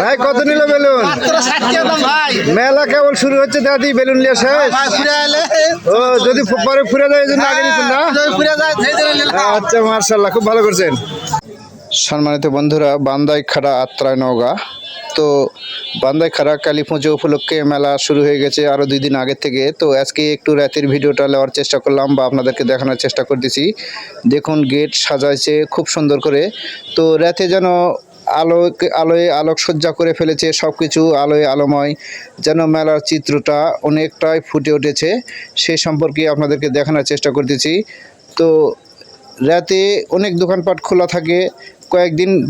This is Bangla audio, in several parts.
ভাই কত নিল বেলুন? মেলা কেবল শুরু হচ্ছে দাদি, বেলুন নিয়ে শেষ? ও যদি পরে ফুরে যায় এই জন্য আগে নিতেন না? আচ্ছা মার্শাল্লাহ, খুব ভালো করছেন। সম্মানিত বন্ধুরা, বান্দাইখাড়া আত্রাই নওগাঁ। তো বান্দাইখাড়া কালী পুজো উপলক্ষে মেলা শুরু হয়ে গেছে আরও 2 দিন আগের থেকে। তো আজকে একটু রাতের ভিডিওটা নেওয়ার চেষ্টা করলাম বা আপনাদেরকে দেখানোর চেষ্টা করতেছি। দেখুন গেট সাজাইছে খুব সুন্দর করে। তো রাতে যেন আলোয় আলোকসজ্জা করে ফেলেছে, সব কিছু আলোয় আলোময়, যেন মেলার চিত্রটা অনেকটাই ফুটে উঠেছে। সেই সম্পর্কে আপনাদেরকে দেখানোর চেষ্টা করতেছি। তো রাতে অনেক দোকানপাট খোলা থাকে,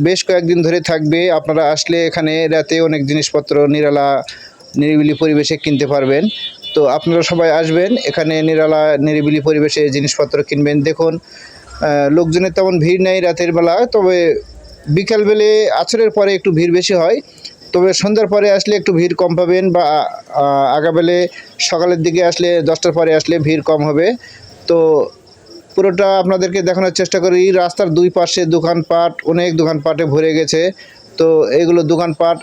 বেশ কয়েকদিন ধরে থাকবে। আপনারা আসলে এখানে রাতে অনেক জিনিসপত্র নিরিবিলি পরিবেশে কিনতে পারবেন। তো আপনারা সবাই আসবেন এখানে, নিরিবিলি পরিবেশে জিনিসপত্র কিনবেন। দেখুন লোকজনের তেমন ভিড় নেই রাতের বেলা, তবে বিকালবেলে আছরের পরে একটু ভিড় বেশি হয়। তবে সন্ধ্যার পরে আসলে একটু ভিড় কম পাবেন, বা আগাবেলে সকালের দিকে আসলে 10টার পরে আসলে ভিড় কম হবে। তো পুরোটা আপনাদেরকে দেখানোর চেষ্টা করি। রাস্তার দুই পাশে দোকানপাট, অনেক দোকানপাটে ভরে গেছে। তো এইগুলো দোকানপাট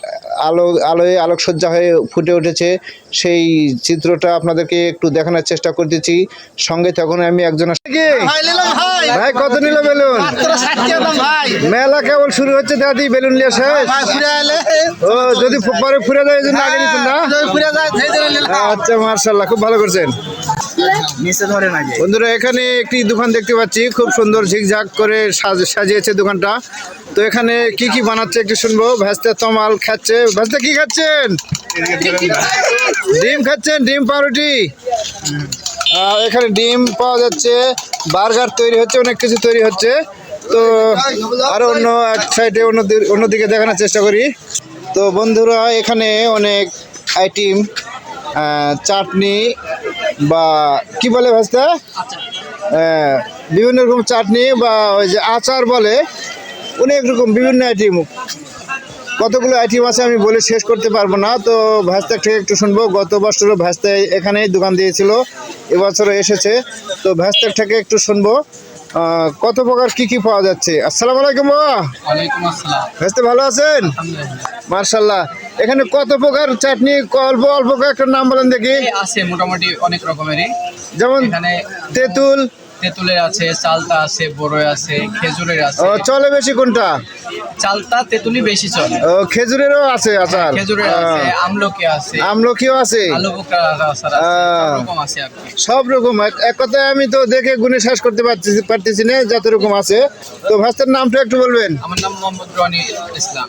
আলোয় আলোকসজ্জা হয়ে ফুটে উঠেছে। সেই চিত্রটা আপনাদেরকে একটু দেখানোর চেষ্টা করতেছি। সঙ্গে তখন আমি একজন ভাই কত নিল বেলুন? মেলা কেবল শুরু হচ্ছে দাদি, বেলুন নিয়ে শেষ? ও যদি পরে ফুরে যায় এই জন্য আগে নিতেন না? আচ্ছা মার্শাল্লাহ, খুব ভালো করছেন। বন্ধুরা এখানে একটি দোকান দেখতে পাচ্ছি, খুব সুন্দর ঝিকঝাক করে সাজিয়েছে দোকানটা। তো এখানে কি কি বানাচ্ছে একটু শুনবো। ভেস্তা তমাল খাচ্ছে। ভেস্তা কি খাচ্ছেন? ডিম খাচ্ছেন, ডিম পাউরুটি। এখানে ডিম পাওয়া যাচ্ছে, বার্গার তৈরি হচ্ছে, অনেক কিছু তৈরি হচ্ছে। তো আরো অন্য এক সাইডে অন্যদিকে দেখানোর চেষ্টা করি। তো বন্ধুরা এখানে অনেক আইটেম, চাটনি বা কি বলে ভাস্তা, বিভিন্ন রকম চাটনি বা ওই যে আচার বলে, অনেক রকম বিভিন্ন আইটেম। কতগুলো আইটেম আছে আমি বলে শেষ করতে পারবো না। তো ভাস্তার থেকে একটু শুনবো। গত বছরও ভাস্তা এখানেই দোকান দিয়েছিল, এবছরও এসেছে। তো ভাস্তার থেকে একটু শুনবো কত প্রকার কি কি পাওয়া যাচ্ছে। আসসালামু আলাইকুম বাবা। ওয়ালাইকুম আসসালাম। ভাস্তা ভালো আছেন? মার্শাল্লাহ। এখানে কত প্রকার চাটনি, অল্প অল্প একটা নাম বলেন দেখি। আছে মোটামুটি অনেক রকমেরই, যেমন এখানে তেঁতুলের আছে, চালতা আছে, বড়ই আছে, খেজুরের আছে। চলে বেশি কোনটা? চালতা তেঁতুলি বেশি চলে। খেজুরেরও আছে আচার? খেজুরের আছে, আমলকিও আছে, আলু বোখরা আচার আছে, সব রকম আছে আর কি। সব রকম। এক কথায় আমি তো দেখে গুণে শেষ করতে পারতেছি না যত রকম আছে। তো ভাস্তার নামটা একটু বলবেন? আমার নাম মোহাম্মদ রনি ইসলাম।